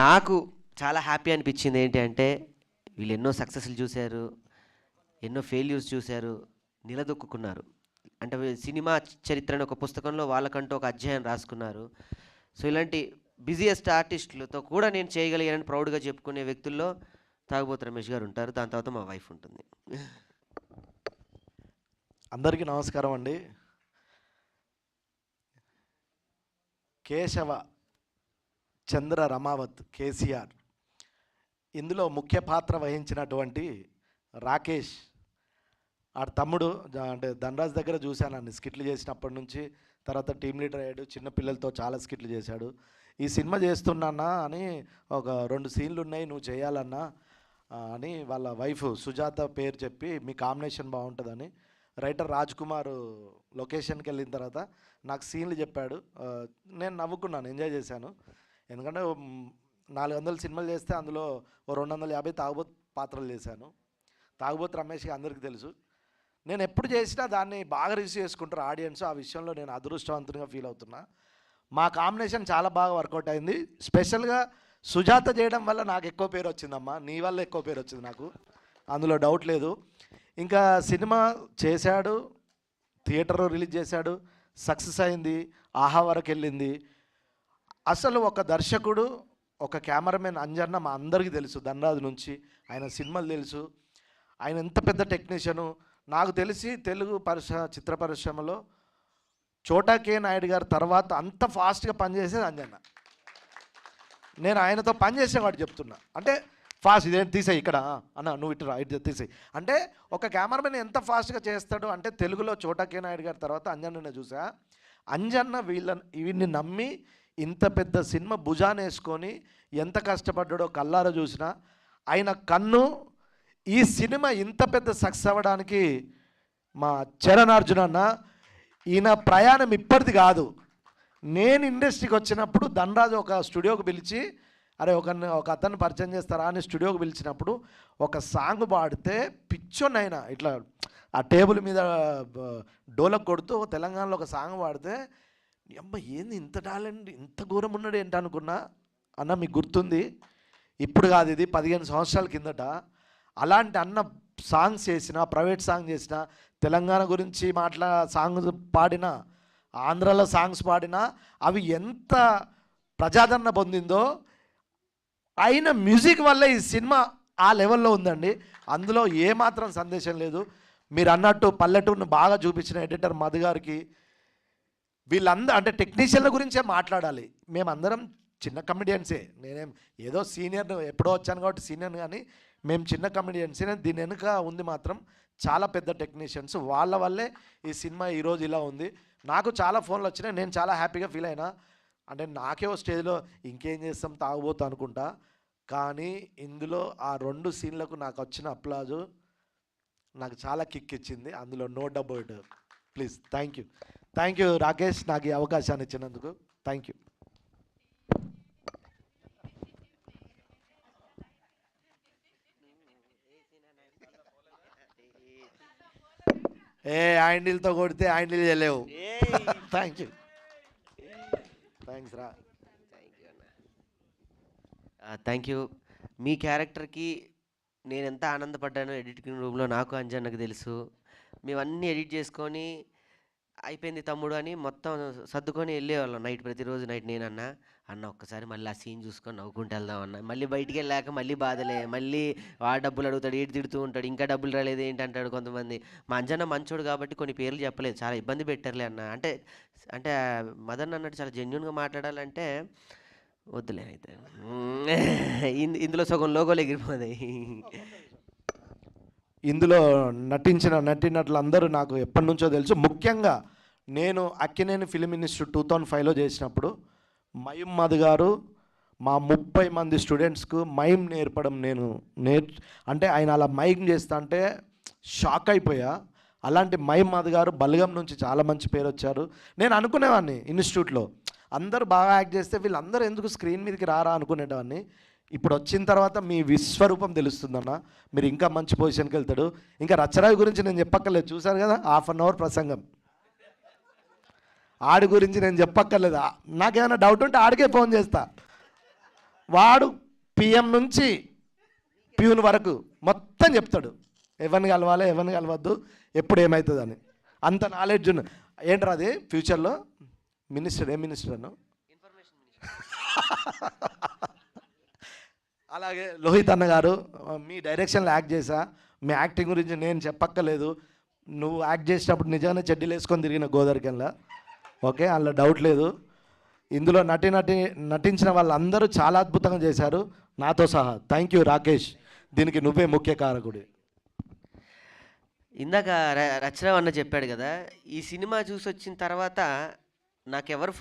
నాకు చాలా హ్యాపీ అనిపించింది ఏంటి అంటే వీళ్ళు ఎన్నో సక్సెస్లు చూశారు, ఎన్నో ఫెయిల్యూర్స్ చూశారు, నిలదొక్కున్నారు. అంటే సినిమా చరిత్రను ఒక పుస్తకంలో వాళ్ళకంటూ ఒక అధ్యాయం రాసుకున్నారు. సో ఇలాంటి బిజియెస్ట్ ఆర్టిస్టులతో కూడా నేను చేయగలిగానని ప్రౌడ్గా చెప్పుకునే వ్యక్తుల్లో తాగుబోతు రమేష్ గారు ఉంటారు. దాని తర్వాత మా వైఫ్ ఉంటుంది. అందరికీ నమస్కారం అండి. కేశవ చంద్ర రమావత్ కేసీఆర్ ఇందులో ముఖ్య పాత్ర వహించినటువంటి రాకేష్ ఆడ తమ్ముడు అంటే ధనరాజ్ దగ్గర చూశాను అన్ని స్కిట్లు చేసినప్పటి నుంచి. తర్వాత టీం లీడర్ అయ్యాడు, చిన్న పిల్లలతో చాలా స్కిట్లు చేశాడు. ఈ సినిమా చేస్తున్నా అని ఒక 2 సీన్లు ఉన్నాయి, నువ్వు చేయాలన్నా అని వాళ్ళ వైఫ్ సుజాత పేరు చెప్పి మీ కాంబినేషన్ బాగుంటుందని రైటర్ రాజ్ కుమార్ లొకేషన్కి వెళ్ళిన తర్వాత నాకు సీన్లు చెప్పాడు. నేను నవ్వుకున్నాను, ఎంజాయ్ చేశాను. ఎందుకంటే 400 సినిమాలు చేస్తే అందులో 250 తాగుబోతు పాత్రలు చేశాను. తాగుబోతు రమేష్కి అందరికీ తెలుసు. నేను ఎప్పుడు చేసినా దాన్ని బాగా రిసీవ్ చేసుకుంటారు ఆడియన్స్. ఆ విషయంలో నేను అదృష్టవంతునిగా ఫీల్ అవుతున్నా. మా కాంబినేషన్ చాలా బాగా వర్కౌట్ అయింది. స్పెషల్గా సుజాత చేయడం వల్ల నాకు ఎక్కువ పేరు వచ్చిందమ్మా, నీ వల్ల ఎక్కువ పేరు వచ్చింది నాకు, అందులో డౌట్ లేదు. ఇంకా సినిమా చేశాడు, థియేటర్లో రిలీజ్ చేశాడు, సక్సెస్ అయింది, ఆహా వరకు వెళ్ళింది. అసలు ఒక దర్శకుడు, ఒక కెమెరామెన్ అంజన్న మా అందరికీ తెలుసు, ధనరాజు నుంచి ఆయన సినిమాలు తెలుసు. ఆయన ఎంత పెద్ద టెక్నీషియను. నాకు తెలిసి తెలుగు చిత్ర పరిశ్రమలో చోటా కే నాయుడు గారి తర్వాత అంత ఫాస్ట్గా పనిచేసేది అంజన్న. నేను ఆయనతో పనిచేసేవాడు చెప్తున్నా. అంటే ఫాస్ట్ ఇదేంటి తీసేయి ఇక్కడ అన్న, నువ్వు ఇటు తీసేయి అంటే ఒక కెమెరామెన్ ఎంత ఫాస్ట్గా చేస్తాడు అంటే తెలుగులో చోటా కే నాయుడు గారి తర్వాత అంజన్ననే చూసా. అంజన్న వీడిని నమ్మి ఇంత పెద్ద సినిమా భుజాన్ని వేసుకొని ఎంత కష్టపడ్డాడో కల్లారా చూసినా. ఆయన కన్ను ఈ సినిమా ఇంత పెద్ద సక్సెస్ అవ్వడానికి మా చరణార్జున అన్న, ఈయన ప్రయాణం ఇప్పటిది కాదు. నేను ఇండస్ట్రీకి వచ్చినప్పుడు ధనరాజు ఒక స్టూడియోకి పిలిచి, అరే ఒక అతన్ని పరిచయం చేస్తారా అని స్టూడియోకి పిలిచినప్పుడు ఒక సాంగ్ పాడితే పిచ్చోనైనా ఇట్లా ఆ టేబుల్ మీద డోలకు కొడుతూ తెలంగాణలో ఒక సాంగ్ పాడితే అమ్మ ఏంది ఇంత టాలెంట్, ఇంత ఘోరం ఉన్నాడు ఏంటి అనుకున్నా. అన్న మీకు గుర్తుంది, ఇప్పుడు కాదు ఇది 15 సంవత్సరాల కిందట. అలాంటి అన్న సాంగ్స్ చేసిన, ప్రైవేట్ సాంగ్ చేసిన, తెలంగాణ గురించి సాంగ్స్ పాడినా, ఆంధ్రాలో సాంగ్స్ పాడినా అవి ఎంత ప్రజాదరణ పొందిందో. అయిన మ్యూజిక్ వల్ల ఈ సినిమా ఆ లెవెల్లో ఉందండి. అందులో ఏమాత్రం సందేశం లేదు. మీరు అన్నట్టు పల్లెటూరును బాగా చూపించిన ఎడిటర్ మధు గారికి, వీళ్ళందరూ అంటే టెక్నీషియన్ల గురించే మాట్లాడాలి. మేమందరం చిన్న కమెడియన్సే. నేనేం ఏదో సీనియర్ ఎప్పుడో వచ్చాను కాబట్టి సీనియర్, కానీ మేము చిన్న కమెడియన్సే. దీని వెనుక ఉంది మాత్రం చాలా పెద్ద టెక్నీషియన్స్. వాళ్ళ వల్లే ఈ సినిమా ఈరోజు ఇలా ఉంది. నాకు చాలా ఫోన్లు వచ్చినాయి, నేను చాలా హ్యాపీగా ఫీల్ అయినా. అంటే నాకే ఓ స్టేజ్లో ఇంకేం చేస్తాం తాగుబోతు అనుకుంటా. కానీ ఇందులో ఆ 2 సీన్లకు నాకు వచ్చిన అప్లాజు నాకు చాలా కిక్ ఇచ్చింది. అందులో no doubt. Please thank you Rakesh, నాకు ఈ అవకాశాన్ని ఇచ్చినందుకు థ్యాంక్ యూ. హ్యాండిల్తో కొడితే హ్యాండిల్ చేయలేవు. థ్యాంక్స్ రా. Thank you. మీ క్యారెక్టర్కి నేను ఎంత ఆనందపడ్డానో ఎడిటింగ్ రూమ్లో నాకు అంజన్నకు తెలుసు. మేమన్నీ ఎడిట్ చేసుకొని అయిపోయింది తమ్ముడు అని మొత్తం సర్దుకొని వెళ్ళేవాళ్ళం నైట్, ప్రతిరోజు నైట్. నేనన్నా అన్న ఒక్కసారి మళ్ళీ ఆ సీన్ చూసుకొని నవ్వుకుంటూ వెళ్దాం అన్న. మళ్ళీ బయటికి వెళ్ళాక మళ్ళీ బాధలే, మళ్ళీ డబ్బులు అడుగుతాడు, ఏడు తిడుతూ ఉంటాడు, ఇంకా డబ్బులు రాలేదు ఏంటి అంటాడు కొంతమంది. మా అంజన్న మంచోడు కాబట్టి కొన్ని పేర్లు చెప్పలేదు, చాలా ఇబ్బంది పెట్టారులే అన్న. అంటే మదన్ అన్నట్టు చాలా జెన్యున్గా మాట్లాడాలంటే వద్దులే అయితే. ఇందులో సగం లోగోలు ఎగిరిపోతాయి. ఇందులో నటించిన నటీనటులు అందరూ నాకు ఎప్పటి నుంచో తెలుసు. ముఖ్యంగా నేను అక్కినేని ఫిలిం ఇన్స్టిట్యూట్ 2005లో చేసినప్పుడు మయూమ్ మధు గారు మా 30 మంది స్టూడెంట్స్కు మైమ్ నేర్పడం అంటే ఆయన అలా మైమ్ చేస్తా అంటే షాక్ అయిపోయా. అలాంటి మైమ్ మధు గారు బల్గం నుంచి చాలా మంచి పేరు వచ్చారు. నేను అనుకునేవాడిని ఇన్స్టిట్యూట్లో అందరూ బాగా యాక్ట్ చేస్తే వీళ్ళందరూ ఎందుకు స్క్రీన్ మీదకి రారా అనుకునేవాడిని. ఇప్పుడు వచ్చిన తర్వాత మీ విశ్వరూపం తెలుస్తుందన్న, మీరు ఇంకా మంచి పొజిషన్కి వెళ్తాడు. ఇంకా రచ్చరావి గురించి నేను చెప్పక్కర్లేదు, చూశారు కదా 1/2 అవర్ ప్రసంగం. ఆడి గురించి నేను చెప్పక్కర్లేదు. నాకేమైనా డౌట్ ఉంటే ఆడికే ఫోన్ చేస్తా. వాడు పిఎం నుంచి ప్యూన్ వరకు మొత్తం చెప్తాడు, ఎవరిని కలవాలి ఎవరిని కలవద్దు, ఎప్పుడు ఏమవుతుందని. అంత నాలెడ్జ్ ఉన్న ఏంట్రా అది ఫ్యూచర్లో మినిస్టర్, ఏ మినిస్టర్ అను. అలాగే లోహిత్ అన్న గారు, మీ డైరెక్షన్లో యాక్ట్ చేశా. మీ యాక్టింగ్ గురించి నేను చెప్పక్కర్లేదు. నువ్వు యాక్ట్ చేసేటప్పుడు నిజంగానే చెడ్డీలు వేసుకొని తిరిగిన గోదరికెల్లా, ఓకే, అందులో డౌట్ లేదు. ఇందులో నటించిన వాళ్ళందరూ చాలా అద్భుతంగా చేశారు, నాతో సహా. థ్యాంక్ యూ రాకేష్, దీనికి నువ్వే ముఖ్య కారకుడి. ఇందాక రచన అన్న చెప్పాడు కదా, ఈ సినిమా చూసి వచ్చిన తర్వాత నాకెవరు